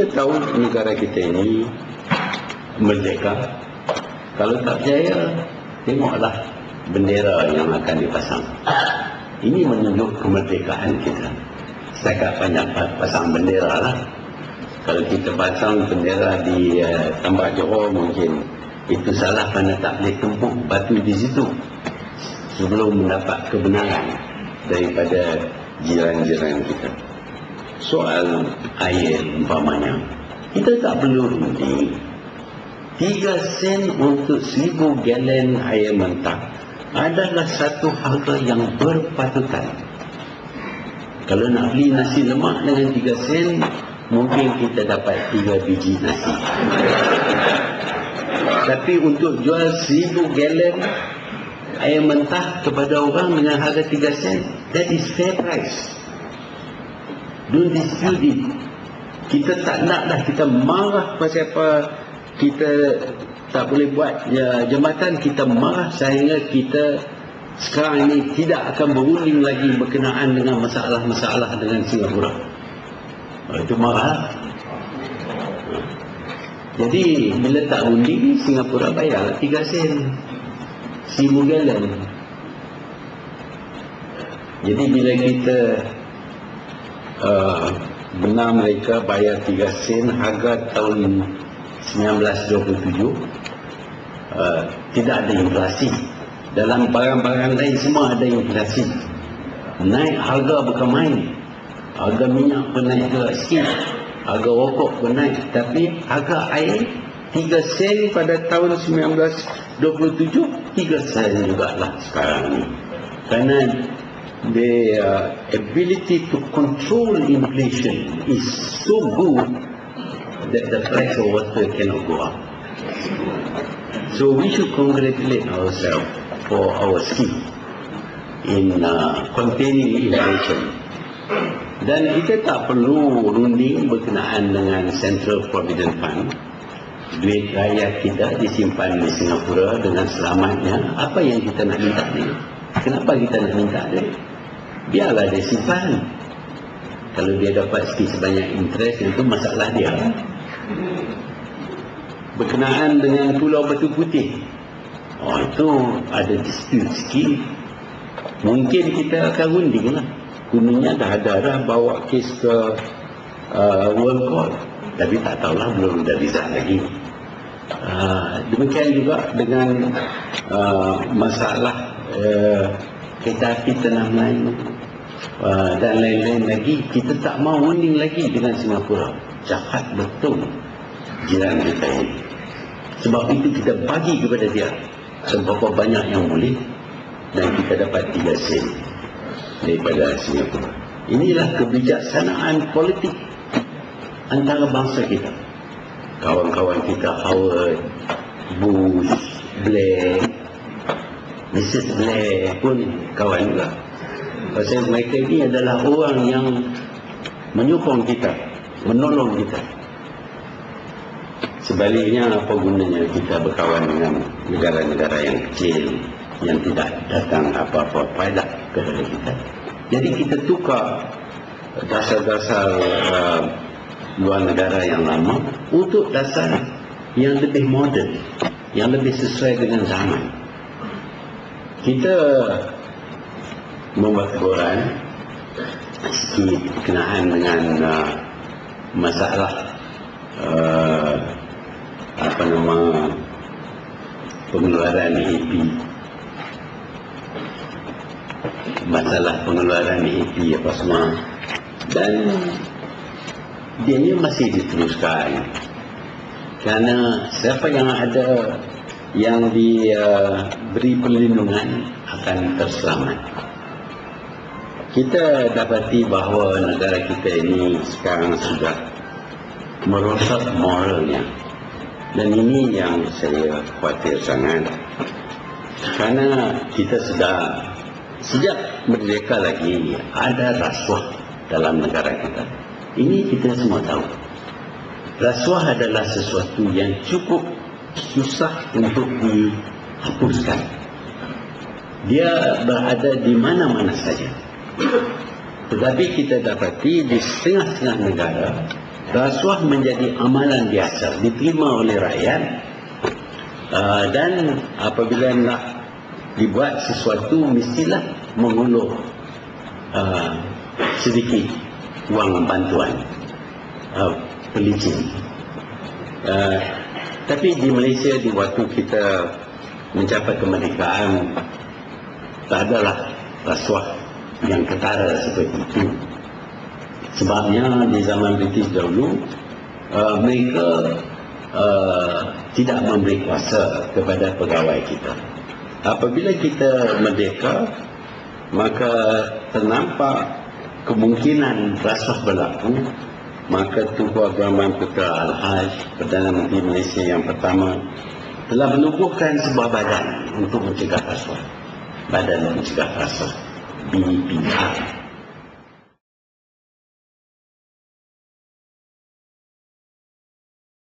Kita tahu negara kita ini merdeka. Kalau tak percaya, tengoklah bendera yang akan dipasang. Ini menunjuk kemerdekaan kita. Setakat banyak pasang bendera lah. Kalau kita pasang bendera di Tambak Johor, mungkin itu salah kerana tak boleh tumpuk batu di situ sebelum mendapat kebenaran daripada jiran-jiran kita. Soal air umpamanya, kita tak perlu undi. 3 sen untuk 1000 galen air mentah adalah satu harga yang berpatutan. Kalau nak beli nasi lemak dengan 3 sen, mungkin kita dapat 3 biji nasi. Tapi untuk jual 1000 galen air mentah kepada orang dengan harga 3 sen, that is fair price. Don't dispute it. Kita tak nak dah, kita marah pasal apa kita tak boleh buat jambatan, kita marah sehingga kita sekarang ini tidak akan berunding lagi berkenaan dengan masalah-masalah dengan Singapura. Itu marah. Jadi bila tak undi, Singapura bayar 3 sen 1000 galen. Jadi bila kita benar mereka bayar 3 sen harga tahun 1927, tidak ada inflasi. Dalam barang-barang lain semua ada inflasi. Naik harga bukan main. Harga minyak pun naik juga sikit, harga rokok pun naik. Tapi harga air 3 sen pada tahun 1927, 3 sen juga lah sekarang ni. Kerana the ability to control inflation is so good that the price of water cannot go up. So we should congratulate ourselves for our skill in containing inflation. Dan kita tak perlu runding berkenaan dengan Central Provident Fund. Duit rakyat kita disimpan di Singapura dengan selamatnya. Apa yang kita nak minta dia? Kenapa kita nak minta dia? Biarlah dia simpan. Kalau dia dapat sikit sebanyak interest, itu masalah dia. Berkenaan dengan Pulau Batu Putih, itu ada dispute sikit. Mungkin kita akan runding lah. Kuningnya dah bawa kes ke World Court, tapi tak tahulah, belum ada result lagi. Demikian juga dengan masalah kereta api Tanah Melayu dan lain-lain lagi. Kita tak mau runding lagi dengan Singapura. Jahat betul jiran kita ini. Sebab itu kita bagi kepada dia seberapa banyak yang boleh, dan kita dapat 3 sen daripada Singapura. Inilah kebijaksanaan politik antara bangsa kita. Kawan-kawan kita Howard, Bush, Blair, Mrs. Blair pun kawan juga. Pasal mereka ini adalah orang yang menyokong kita, menolong kita. Sebaliknya, apa gunanya kita berkawan dengan negara-negara yang kecil yang tidak datang apa-apa faedah kepada kita. Jadi kita tukar dasar-dasar luar negara yang lama untuk dasar yang lebih moden, yang lebih sesuai dengan zaman. Kita membuat teguran sikit berkenaan dengan masalah pengeluaran EP. Masalah pengeluaran EP apa semua, dan dia ni masih diteruskan kerana siapa yang ada yang diberi perlindungan akan terselamat. Kita dapati bahawa negara kita ini sekarang sudah merosak moralnya, dan ini yang saya khawatir sangat, kerana kita sudah sejak merdeka lagi ada rasuah dalam negara kita. Ini kita semua tahu. Rasuah adalah sesuatu yang cukup susah untuk dihapuskan. Dia berada di mana-mana saja. Tetapi kita dapati di setengah-setengah negara rasuah menjadi amalan biasa diterima oleh rakyat, dan apabila nak dibuat sesuatu mestilah mengulur sedikit wang bantuan pelicin. Tapi di Malaysia di waktu kita mencapai kemerdekaan tak adalah rasuah yang ketara seperti itu. Sebabnya di zaman British dahulu mereka tidak memberi kuasa kepada pegawai kita. Apabila kita merdeka, maka ternampak kemungkinan rasuah berlaku. Maka Tunku Abdul Rahman Putra Al-Haj, Perdana Menteri Malaysia yang pertama, telah menubuhkan sebuah badan untuk mencegah rasuah. Badan Mencegah Rasuah, BPR.